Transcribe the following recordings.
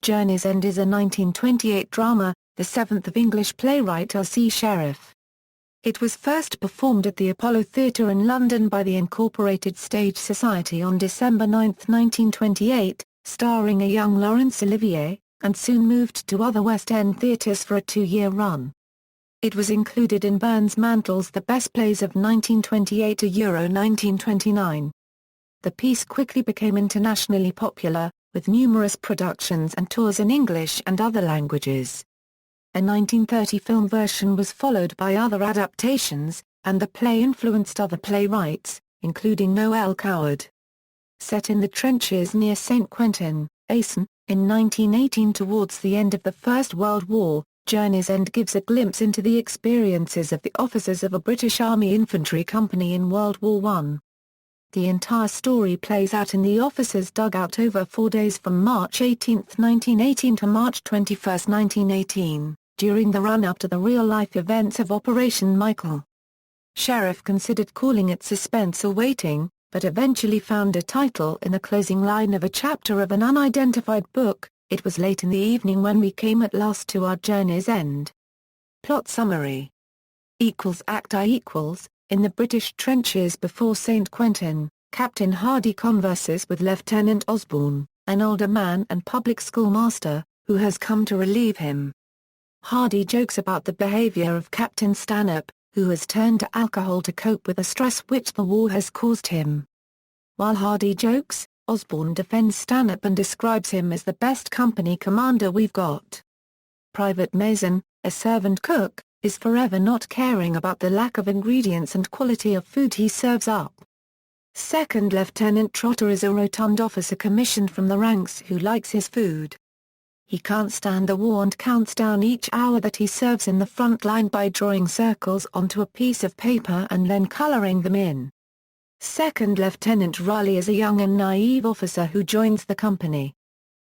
Journey's End is a 1928 drama, the seventh of English playwright R.C. Sherriff. It was first performed at the Apollo Theatre in London by the Incorporated Stage Society on December 9, 1928, starring a young Laurence Olivier, and soon moved to other West End theatres for a two-year run. It was included in Burns Mantle's The Best Plays of 1928 Euro 1929. The piece quickly became internationally popular, with numerous productions and tours in English and other languages. A 1930 film version was followed by other adaptations, and the play influenced other playwrights, including Noël Coward. Set in the trenches near Saint-Quentin, Aisne, in 1918 towards the end of the First World War, Journey's End gives a glimpse into the experiences of the officers of a British Army infantry company in World War I. The entire story plays out in the officers' dugout over 4 days from March 18, 1918 to March 21, 1918, during the run-up to the real-life events of Operation Mantle. Sherriff considered calling it Suspense or Waiting, but eventually found a title in the closing line of a chapter of an unidentified book. It was late in the evening when we came at last to our journey's end. Plot summary. Act I In the British trenches before Saint-Quentin, Captain Hardy converses with Lieutenant Osborne, an older man and public schoolmaster, who has come to relieve him. Hardy jokes about the behaviour of Captain Stanhope, who has turned to alcohol to cope with the stress which the war has caused him. While Hardy jokes, Osborne defends Stanhope and describes him as the best company commander we've got. Private Mason, a servant cook, is forever not caring about the lack of ingredients and quality of food he serves up. Second Lieutenant Trotter is a rotund officer commissioned from the ranks who likes his food. He can't stand the war and counts down each hour that he serves in the front line by drawing circles onto a piece of paper and then colouring them in. Second Lieutenant Raleigh is a young and naive officer who joins the company.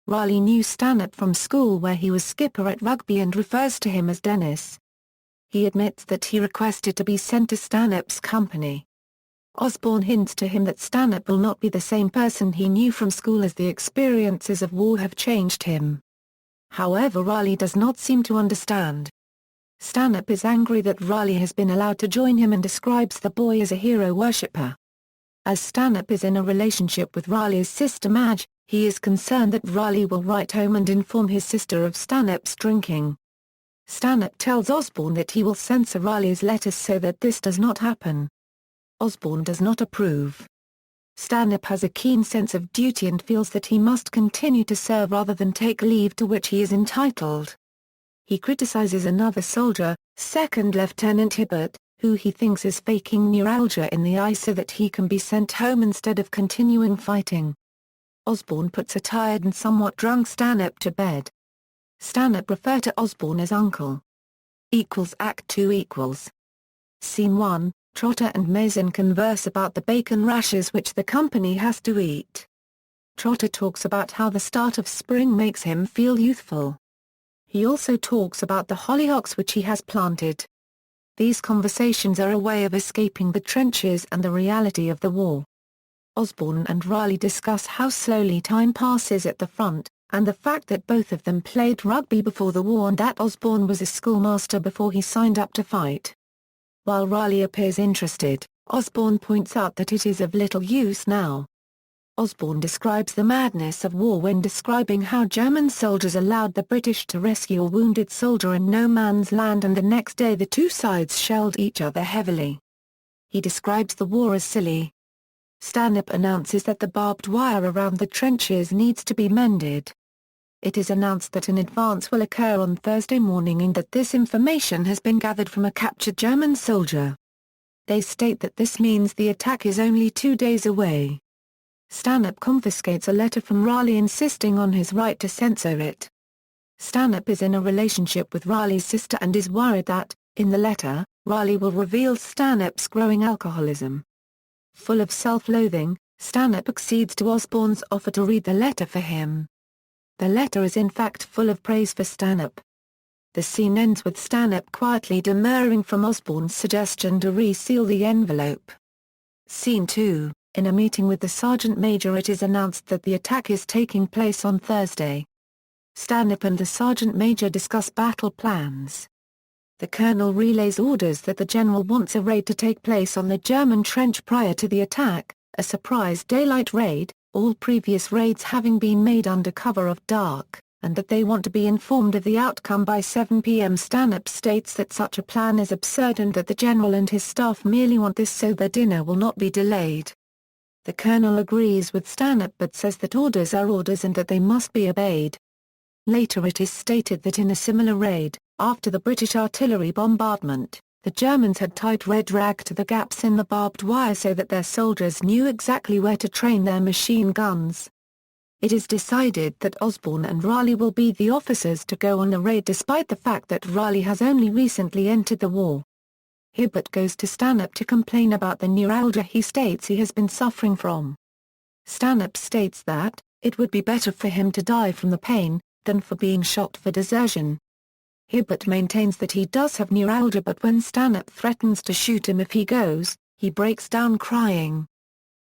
Raleigh knew Stanhope from school where he was skipper at rugby and refers to him as Dennis. He admits that he requested to be sent to Stanhope's company. Osborne hints to him that Stanhope will not be the same person he knew from school as the experiences of war have changed him. However, Raleigh does not seem to understand. Stanhope is angry that Raleigh has been allowed to join him and describes the boy as a hero worshipper. As Stanhope is in a relationship with Raleigh's sister Madge, he is concerned that Raleigh will write home and inform his sister of Stanhope's drinking. Stanhope tells Osborne that he will censor Raleigh's letters so that this does not happen. Osborne does not approve. Stanhope has a keen sense of duty and feels that he must continue to serve rather than take leave to which he is entitled. He criticizes another soldier, Second Lieutenant Hibbert, who he thinks is faking neuralgia in the eye so that he can be sent home instead of continuing fighting. Osborne puts a tired and somewhat drunk Stanhope to bed. Stanhope refers to Osborne as Uncle. Act II Scene 1, Trotter and Mason converse about the bacon rashers which the company has to eat. Trotter talks about how the start of spring makes him feel youthful. He also talks about the hollyhocks which he has planted. These conversations are a way of escaping the trenches and the reality of the war. Osborne and Raleigh discuss how slowly time passes at the front, and the fact that both of them played rugby before the war and that Osborne was a schoolmaster before he signed up to fight. While Raleigh appears interested, Osborne points out that it is of little use now. Osborne describes the madness of war when describing how German soldiers allowed the British to rescue a wounded soldier in no man's land and the next day the two sides shelled each other heavily. He describes the war as silly. Stanhope announces that the barbed wire around the trenches needs to be mended. It is announced that an advance will occur on Thursday morning and that this information has been gathered from a captured German soldier. They state that this means the attack is only 2 days away. Stanhope confiscates a letter from Raleigh insisting on his right to censor it. Stanhope is in a relationship with Raleigh's sister and is worried that, in the letter, Raleigh will reveal Stanhope's growing alcoholism. Full of self-loathing, Stanhope accedes to Osborne's offer to read the letter for him. The letter is in fact full of praise for Stanhope. The scene ends with Stanhope quietly demurring from Osborne's suggestion to reseal the envelope. Scene 2, in a meeting with the sergeant major it is announced that the attack is taking place on Thursday. Stanhope and the sergeant major discuss battle plans. The colonel relays orders that the general wants a raid to take place on the German trench prior to the attack, a surprise daylight raid, all previous raids having been made under cover of dark, and that they want to be informed of the outcome by 7 p.m. Stanhope states that such a plan is absurd and that the general and his staff merely want this so their dinner will not be delayed. The colonel agrees with Stanhope but says that orders are orders and that they must be obeyed. Later it is stated that in a similar raid, after the British artillery bombardment, the Germans had tied red rag to the gaps in the barbed wire so that their soldiers knew exactly where to train their machine guns. It is decided that Osborne and Raleigh will be the officers to go on the raid despite the fact that Raleigh has only recently entered the war. Hibbert goes to Stanhope to complain about the neuralgia he states he has been suffering from. Stanhope states that, it would be better for him to die from the pain, than for being shot for desertion. Hibbert maintains that he does have neuralgia but when Stanhope threatens to shoot him if he goes, he breaks down crying.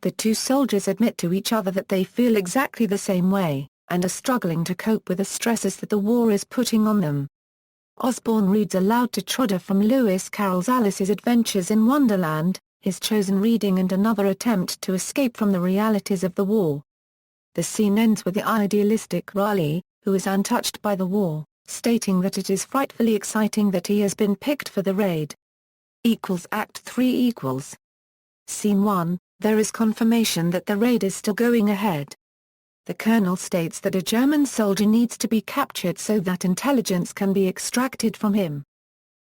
The two soldiers admit to each other that they feel exactly the same way, and are struggling to cope with the stresses that the war is putting on them. Osborne reads aloud to Trotter from Lewis Carroll's Alice's Adventures in Wonderland, his chosen reading and another attempt to escape from the realities of the war. The scene ends with the idealistic Raleigh, who is untouched by the war, stating that it is frightfully exciting that he has been picked for the raid. Act 3 Scene 1, there is confirmation that the raid is still going ahead. The colonel states that a German soldier needs to be captured so that intelligence can be extracted from him.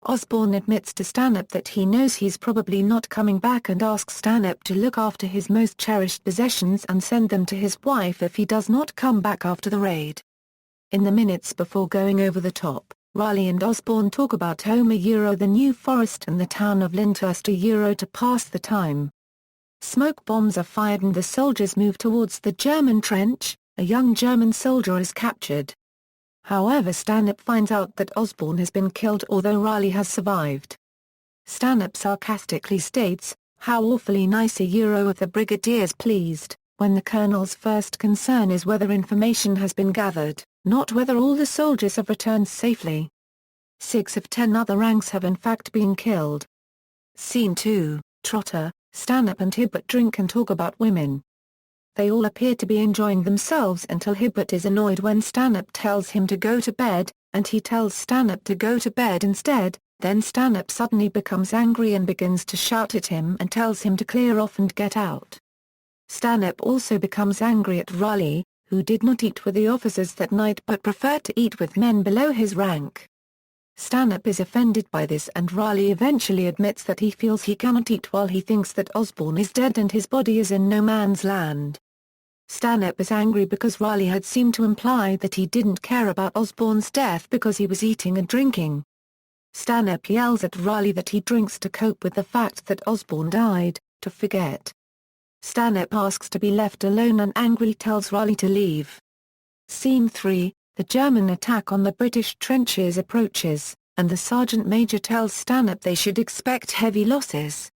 Osborne admits to Stanhope that he knows he's probably not coming back and asks Stanhope to look after his most cherished possessions and send them to his wife if he does not come back after the raid. In the minutes before going over the top, Raleigh and Osborne talk about home the New Forest and the town of Lyndhurst to pass the time. Smoke bombs are fired and the soldiers move towards the German trench. A young German soldier is captured. However, Stanhope finds out that Osborne has been killed although Raleigh has survived. Stanhope sarcastically states, "How awfully nice of the Brigadier's pleased," when the colonel's first concern is whether information has been gathered, not whether all the soldiers have returned safely. 6 of 10 other ranks have in fact been killed. Scene 2, Trotter, Stanhope and Hibbert drink and talk about women. They all appear to be enjoying themselves until Hibbert is annoyed when Stanhope tells him to go to bed, and he tells Stanhope to go to bed instead. Then Stanhope suddenly becomes angry and begins to shout at him and tells him to clear off and get out. Stanhope also becomes angry at Raleigh, who did not eat with the officers that night but preferred to eat with men below his rank. Stanhope is offended by this and Raleigh eventually admits that he feels he cannot eat while he thinks that Osborne is dead and his body is in no man's land. Stanhope is angry because Raleigh had seemed to imply that he didn't care about Osborne's death because he was eating and drinking. Stanhope yells at Raleigh that he drinks to cope with the fact that Osborne died, to forget. Stanhope asks to be left alone and angrily tells Raleigh to leave. Scene 3, the German attack on the British trenches approaches, and the sergeant major tells Stanhope they should expect heavy losses.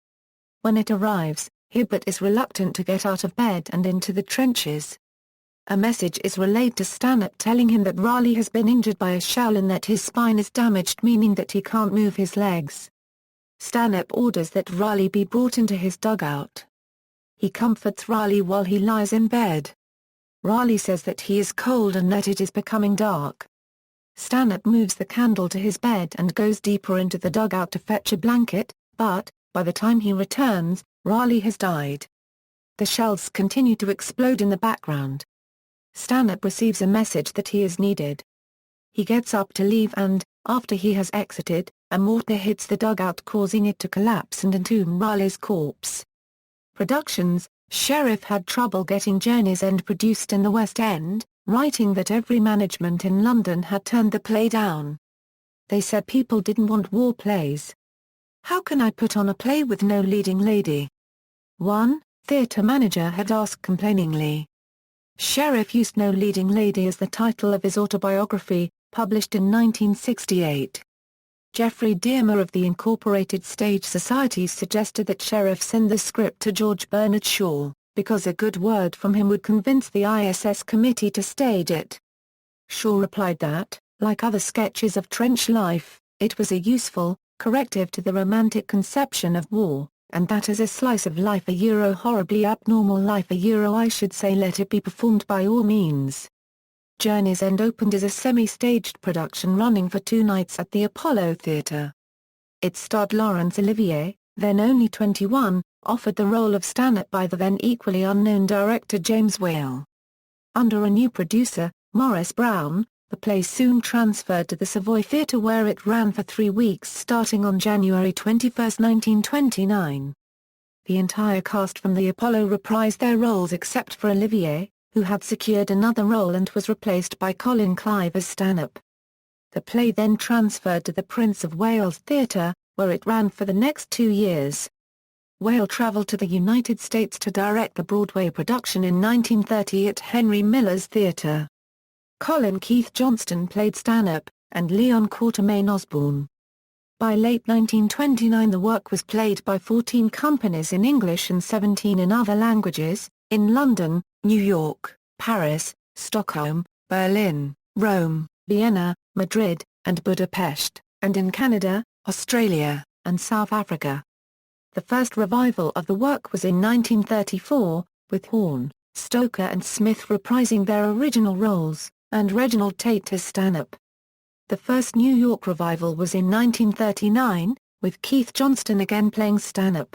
When it arrives, Hibbert is reluctant to get out of bed and into the trenches. A message is relayed to Stanhope telling him that Raleigh has been injured by a shell and that his spine is damaged, meaning that he can't move his legs. Stanhope orders that Raleigh be brought into his dugout. He comforts Raleigh while he lies in bed. Raleigh says that he is cold and that it is becoming dark. Stanhope moves the candle to his bed and goes deeper into the dugout to fetch a blanket, but, by the time he returns, Raleigh has died. The shells continue to explode in the background. Stanhope receives a message that he is needed. He gets up to leave and, after he has exited, a mortar hits the dugout causing it to collapse and entomb Raleigh's corpse. Productions, Sherriff had trouble getting Journey's End produced in the West End, writing that every management in London had turned the play down. They said people didn't want war plays. "How can I put on a play with no leading lady?" One theatre manager had asked complainingly. Sherriff used No Leading Lady as the title of his autobiography, published in 1968. Geoffrey Dearmer of the Incorporated Stage Society suggested that Sherriff send the script to George Bernard Shaw, because a good word from him would convince the ISS committee to stage it. Shaw replied that, like other sketches of trench life, it was a useful corrective to the romantic conception of war, and that as a slice of life horribly abnormal life I should say let it be performed by all means. Journey's End opened as a semi-staged production running for 2 nights at the Apollo Theatre. It starred Laurence Olivier, then only 21, offered the role of Stanhope by the then equally unknown director James Whale. Under a new producer, Maurice Brown, the play soon transferred to the Savoy Theatre where it ran for 3 weeks starting on January 21, 1929. The entire cast from the Apollo reprised their roles except for Olivier, who had secured another role and was replaced by Colin Clive as Stanhope. The play then transferred to the Prince of Wales Theatre, where it ran for the next 2 years. Whale travelled to the United States to direct the Broadway production in 1930 at Henry Miller's Theatre. Colin Keith Johnston played Stanhope, and Leon Quatermain Osborne. By late 1929 the work was played by 14 companies in English and 17 in other languages, in London, New York, Paris, Stockholm, Berlin, Rome, Vienna, Madrid, and Budapest, and in Canada, Australia, and South Africa. The first revival of the work was in 1934, with Horne, Stoker and Smith reprising their original roles, and Reginald Tate as Stanhope. The first New York revival was in 1939, with Keith Johnston again playing Stanhope.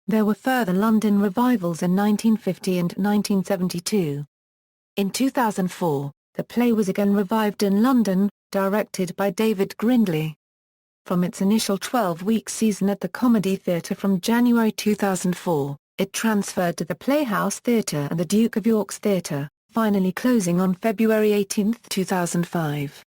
There were further London revivals in 1950 and 1972. In 2004, the play was again revived in London, directed by David Grindley. From its initial 12-week season at the Comedy Theatre from January 2004, it transferred to the Playhouse Theatre and the Duke of York's Theatre, finally closing on February 18, 2005.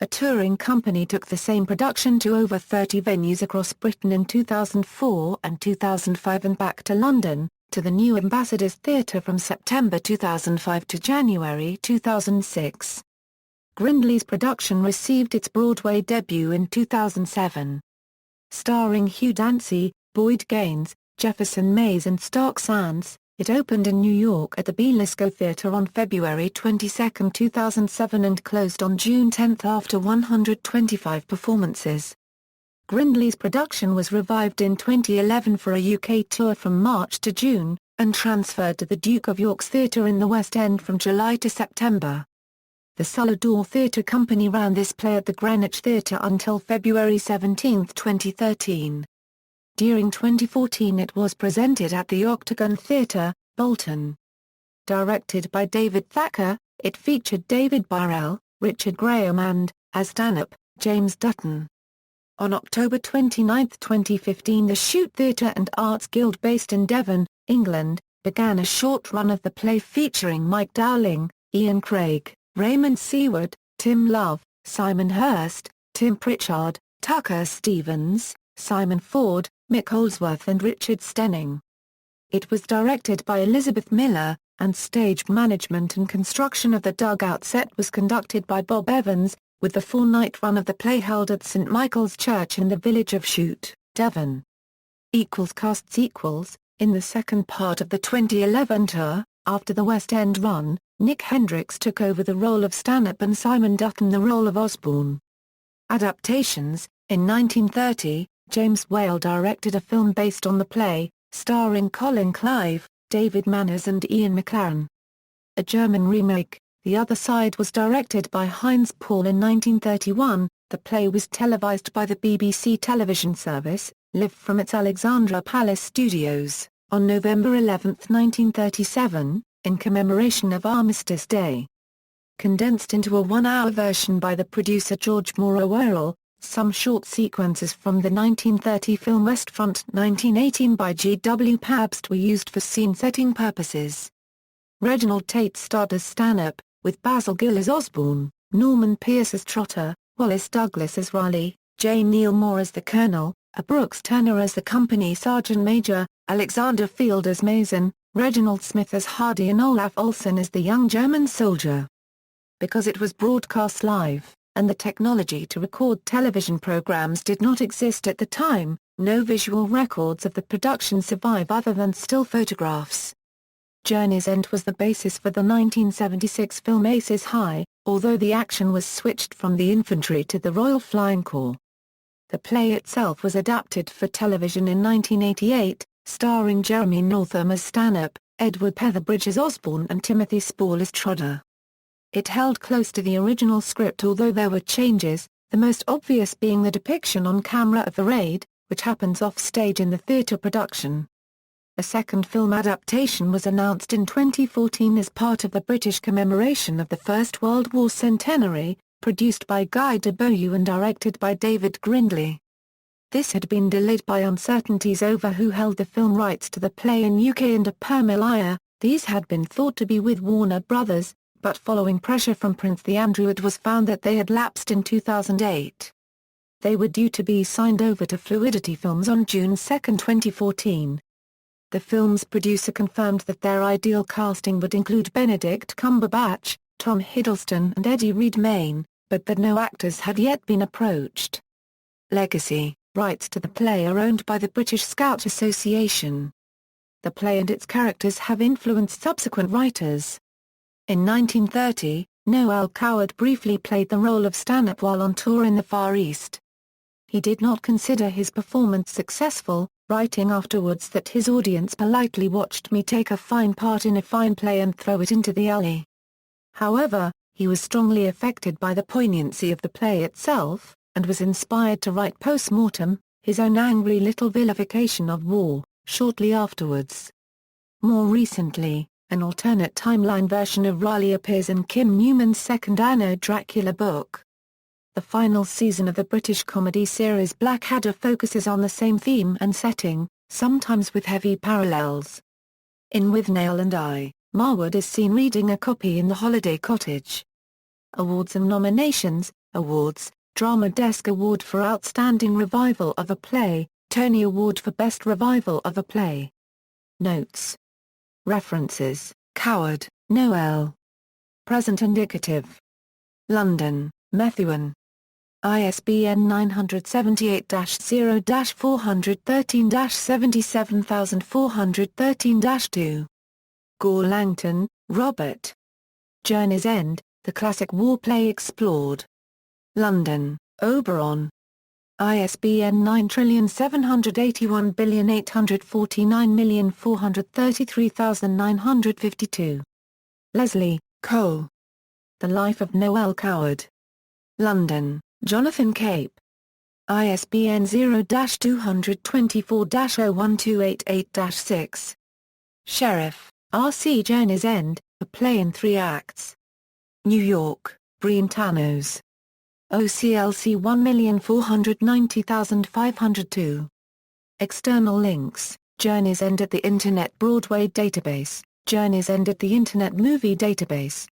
A touring company took the same production to over 30 venues across Britain in 2004 and 2005 and back to London, to the New Ambassadors Theatre from September 2005 to January 2006. Grindley's production received its Broadway debut in 2007. Starring Hugh Dancy, Boyd Gaines, Jefferson Mays and Stark Sands, it opened in New York at the Belasco Theatre on February 22, 2007 and closed on June 10 after 125 performances. Grindley's production was revived in 2011 for a UK tour from March to June, and transferred to the Duke of York's Theatre in the West End from July to September. The Solidor Theatre Company ran this play at the Greenwich Theatre until February 17, 2013. During 2014 it was presented at the Octagon Theatre, Bolton. Directed by David Thacker, it featured David Burrell, Richard Graham and, as Stanhope, James Dutton. On October 29, 2015 the Shute Theatre and Arts Guild based in Devon, England, began a short run of the play featuring Mike Dowling, Ian Craig, Raymond Seward, Tim Love, Simon Hurst, Tim Pritchard, Tucker Stevens, Simon Ford, Mick Holsworth and Richard Stenning. It was directed by Elizabeth Miller, and stage management and construction of the dugout set was conducted by Bob Evans, with the 4-night run of the play held at St Michael's Church in the village of Shute, Devon. Casts equals. In the second part of the 2011 tour, after the West End run, Nick Hendricks took over the role of Stanhope and Simon Dutton the role of Osborne. Adaptations. In 1930, James Whale directed a film based on the play, starring Colin Clive, David Manners and Ian McLaren. A German remake, The Other Side was directed by Heinz Paul in 1931. The play was televised by the BBC television service, live from its Alexandra Palace studios, on November 11, 1937, in commemoration of Armistice Day. Condensed into a 1-hour version by the producer George Moore O'Earl, some short sequences from the 1930 film West Front 1918 by G. W. Pabst were used for scene-setting purposes. Reginald Tate starred as Stanhope, with Basil Gill as Osborne, Norman Pearce as Trotter, Wallace Douglas as Raleigh, J. Neil Moore as the Colonel, A. Brooks Turner as the Company Sergeant Major, Alexander Field as Mason, Reginald Smith as Hardy and Olaf Olsen as the young German soldier. Because it was broadcast live, and the technology to record television programs did not exist at the time, no visual records of the production survive other than still photographs. Journey's End was the basis for the 1976 film Aces High, although the action was switched from the infantry to the Royal Flying Corps. The play itself was adapted for television in 1988, starring Jeremy Northam as Stanhope, Edward Petherbridge as Osborne and Timothy Spall as Trotter. It held close to the original script, although there were changes, the most obvious being the depiction on camera of the raid, which happens off-stage in the theatre production. A second film adaptation was announced in 2014 as part of the British commemoration of the First World War centenary, produced by Guy de Beaulieu and directed by David Grindley. This had been delayed by uncertainties over who held the film rights to the play in UK and a Permilire. These had been thought to be with Warner Brothers, but following pressure from Prince Andrew it was found that they had lapsed in 2008. They were due to be signed over to Fluidity Films on June 2, 2014. The film's producer confirmed that their ideal casting would include Benedict Cumberbatch, Tom Hiddleston and Eddie Redmayne, but that no actors had yet been approached. Legacy rights to the play are owned by the British Scout Association. The play and its characters have influenced subsequent writers. In 1930, Noël Coward briefly played the role of Stanhope while on tour in the Far East. He did not consider his performance successful, writing afterwards that his audience politely watched me take a fine part in a fine play and throw it into the alley. However, he was strongly affected by the poignancy of the play itself, and was inspired to write Post-Mortem, his own angry little vilification of war, shortly afterwards. More recently, an alternate timeline version of Raleigh appears in Kim Newman's second Anno Dracula book. The final season of the British comedy series Blackadder focuses on the same theme and setting, sometimes with heavy parallels. In Withnail and I, Marwood is seen reading a copy in the holiday cottage. Awards and nominations. Awards: Drama Desk Award for Outstanding Revival of a Play, Tony Award for Best Revival of a Play. Notes. References: Coward, Noël. Present indicative. London, Methuen. ISBN 978-0-413-77413-2. Gore Langton, Robert. Journey's End, The Classic War Play Explored. London, Oberon. ISBN 9781849433952. Leslie, Cole. The Life of Noël Coward. London, Jonathan Cape. ISBN 0-224-01288-6. Sherriff, R.C. Journey's End, a play in 3 acts. New York, Brentanos. OCLC 1490502. External links: Journey's End at the Internet Broadway Database, Journey's End at the Internet Movie Database.